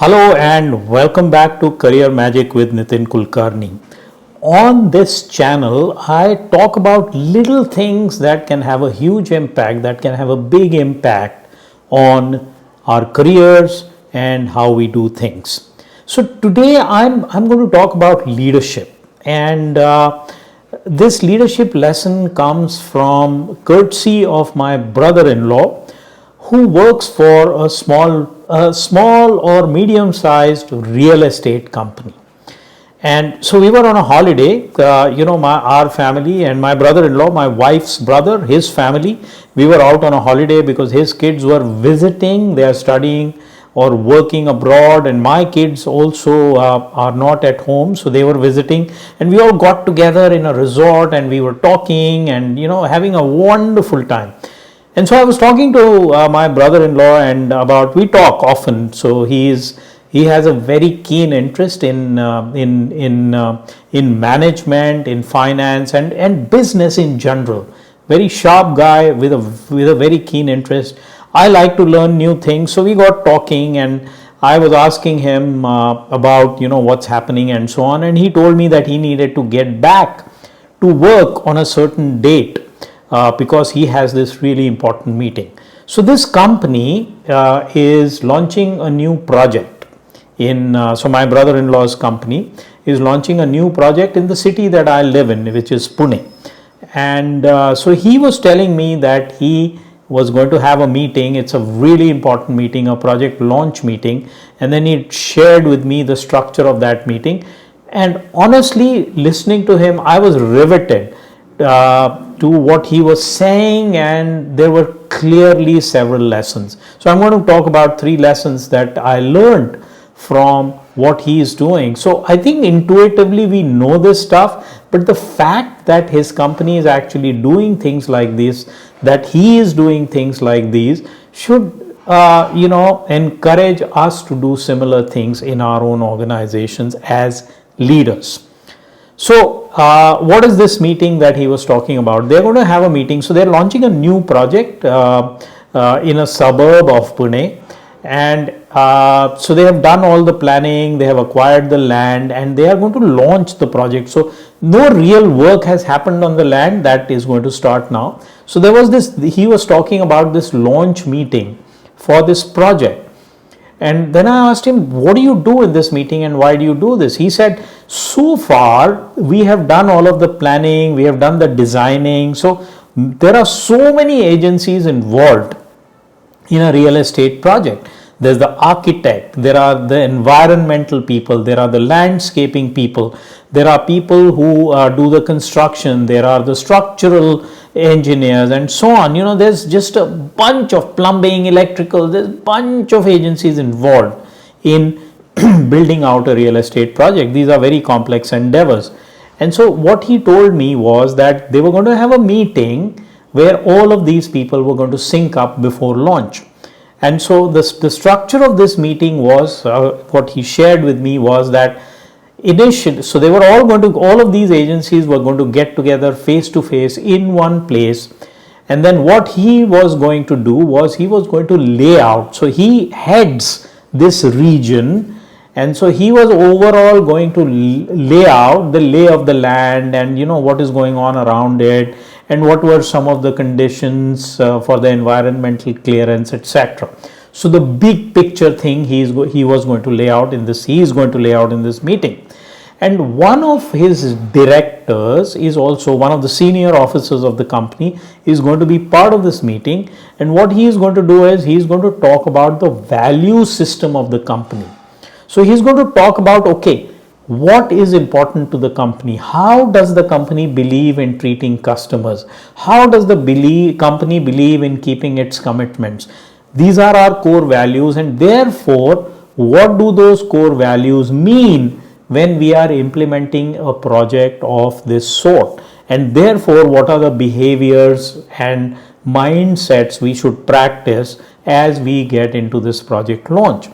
Hello and welcome back to Career Magic with Nitin Kulkarni. On this channel, I talk about little things that can have a huge impact, that can have a big impact on our careers and how we do things. So today I'm going to talk about leadership, and this leadership lesson comes from courtesy of my brother-in-law, who works for a small or medium-sized real estate company. And so we were on a holiday, our family and my brother-in-law, my wife's brother, his family. We were out on a holiday because his kids were visiting, they are studying or working abroad, and my kids also are not at home, so they were visiting, and we all got together in a resort and we were talking and having a wonderful time. And so I was talking to my brother-in-law, and we talk often. So he has a very keen interest in management, in finance, and business in general. Very sharp guy with a very keen interest. I like to learn new things, so we got talking, and I was asking him about what's happening and so on, and he told me that he needed to get back to work on a certain date. Because he has this really important meeting. So this company is launching a new project so my brother-in-law's company is launching a new project in the city that I live in, which is Pune. And so he was telling me that he was going to have a meeting. It's a really important meeting, a project launch meeting. And then he shared with me the structure of that meeting. And honestly, listening to him, I was riveted to what he was saying, and there were clearly several lessons. So I'm going to talk about 3 lessons that I learned from what he is doing. So I think intuitively we know this stuff, but the fact that his company is actually doing things like this, that he is doing things like these, should encourage us to do similar things in our own organizations as leaders. So what is this meeting that he was talking about? They're going to have a meeting. So they're launching a new project in a suburb of Pune. And so they have done all the planning, they have acquired the land, and they are going to launch the project. So no real work has happened on the land. That is going to start now. So there was he was talking about this launch meeting for this project. And then I asked him, what do you do in this meeting and why do you do this? He said, so far we have done all of the planning, we have done the designing. So there are so many agencies involved in a real estate project. There's the architect, there are the environmental people, there are the landscaping people, there are people who do the construction, there are the structural engineers and so on. There's just a bunch of plumbing, electrical, there's a bunch of agencies involved in building out a real estate project. These are very complex endeavors. And so what he told me was that they were going to have a meeting where all of these people were going to sync up before launch. And so the structure of this meeting was, what he shared with me was that initially, so they were all of these agencies were going to get together face to face in one place. And then what he was going to do was he was going to lay out. So he heads this region. And so he was overall going to lay out the lay of the land and what is going on around it and what were some of the conditions for the environmental clearance, etc. So the big picture thing he is going to lay out in this meeting. And one of his directors is also one of the senior officers of the company, is going to be part of this meeting. And what he is going to do is he is going to talk about the value system of the company. So he's going to talk about, okay, what is important to the company? How does the company believe in treating customers? How does the company believe in keeping its commitments? These are our core values, and therefore, what do those core values mean when we are implementing a project of this sort? And therefore, what are the behaviors and mindsets we should practice as we get into this project launch?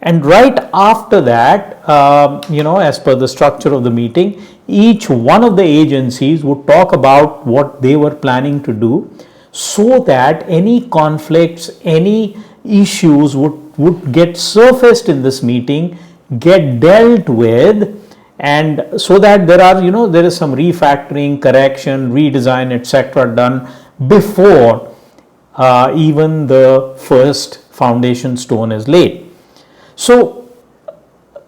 And right after that, as per the structure of the meeting, each one of the agencies would talk about what they were planning to do, so that any conflicts, any issues would would get surfaced in this meeting get dealt with, and so that there is some refactoring, correction, redesign, etc. done before even the first foundation stone is laid. So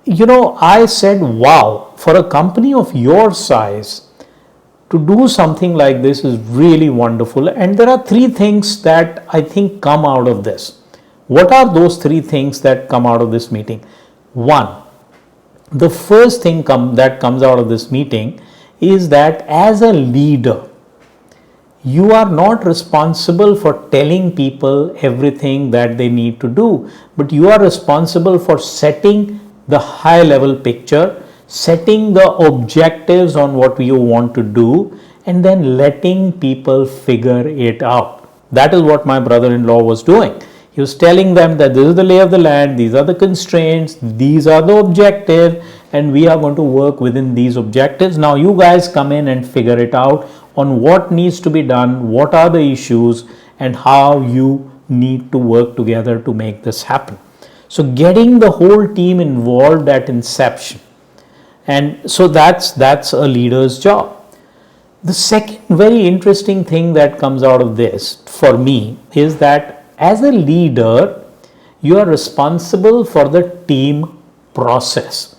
I said, wow, for a company of your size to do something like this is really wonderful. And there are three things that I think come out of this. What are those three things that come out of this meeting? One, the first thing that comes out of this meeting is that as a leader, you are not responsible for telling people everything that they need to do, but you are responsible for setting the high level picture, setting the objectives on what you want to do, and then letting people figure it out. That is what my brother-in-law was doing. He was telling them that this is the lay of the land, these are the constraints, these are the objectives, and we are going to work within these objectives. Now you guys come in and figure it out on what needs to be done, what are the issues, and how you need to work together to make this happen. So getting the whole team involved at inception. And so that's a leader's job. The second very interesting thing that comes out of this for me is that as a leader, you are responsible for the team process.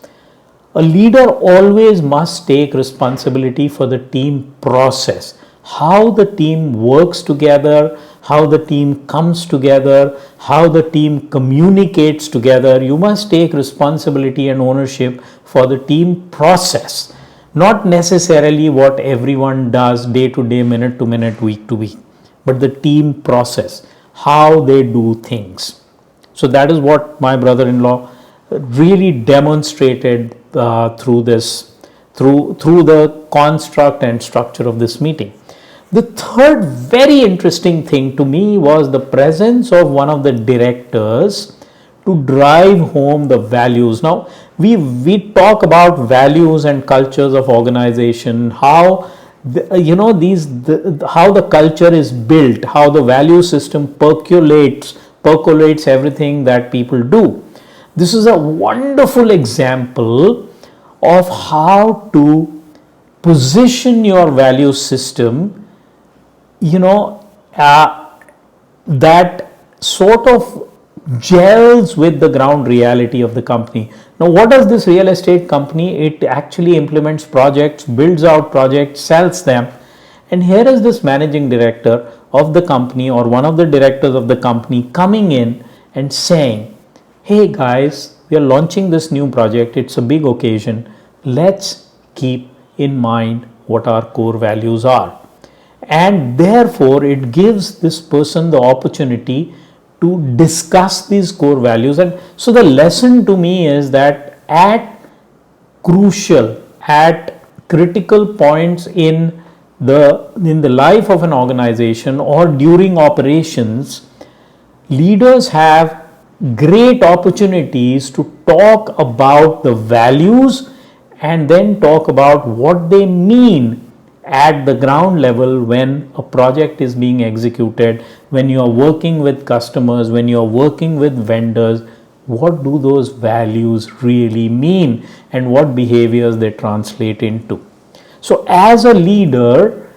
A leader always must take responsibility for the team process, how the team works together, how the team comes together, how the team communicates together. You must take responsibility and ownership for the team process, not necessarily what everyone does day to day, minute to minute, week to week, but the team process, how they do things. So that is what my brother-in-law really demonstrated through the construct and structure of this meeting. The third very interesting thing to me was the presence of one of the directors to drive home the values. Now we talk about values and cultures of organization, how how the culture is built, how the value system percolates everything that people do. This is a wonderful example of how to position your value system, that sort of gels with the ground reality of the company. Now, what does this real estate company? It actually implements projects, builds out projects, sells them. And here is this managing director of the company or one of the directors of the company coming in and saying, hey guys, we are launching this new project. It's a big occasion. Let's keep in mind what our core values are. And therefore, it gives this person the opportunity to discuss these core values. And so the lesson to me is that at critical points in the life of an organization or during operations, leaders have great opportunities to talk about the values and then talk about what they mean at the ground level when a project is being executed, when you are working with customers, when you are working with vendors. What do those values really mean and what behaviors they translate into? So as a leader,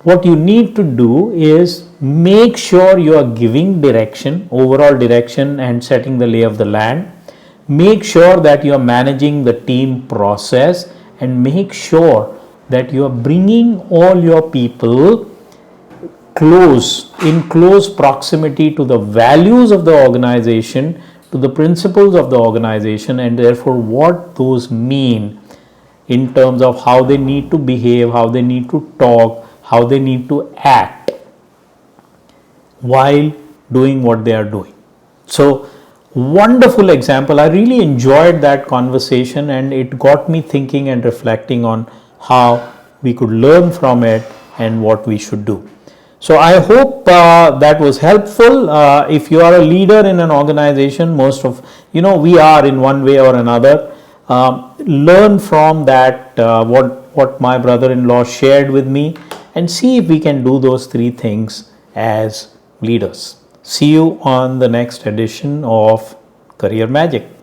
what you need to do is make sure you are giving direction, overall direction, and setting the lay of the land. Make sure that you are managing the team process, and make sure that you are bringing all your people in close proximity to the values of the organization, to the principles of the organization, and therefore what those mean in terms of how they need to behave, how they need to talk, how they need to act while doing what they are doing. So, wonderful example. I really enjoyed that conversation, and it got me thinking and reflecting on how we could learn from it and what we should do. So I hope that was helpful. If you are a leader in an organization, we are in one way or another. Learn from that, what my brother-in-law shared with me, and see if we can do those three things as leaders. See you on the next edition of Career Magic.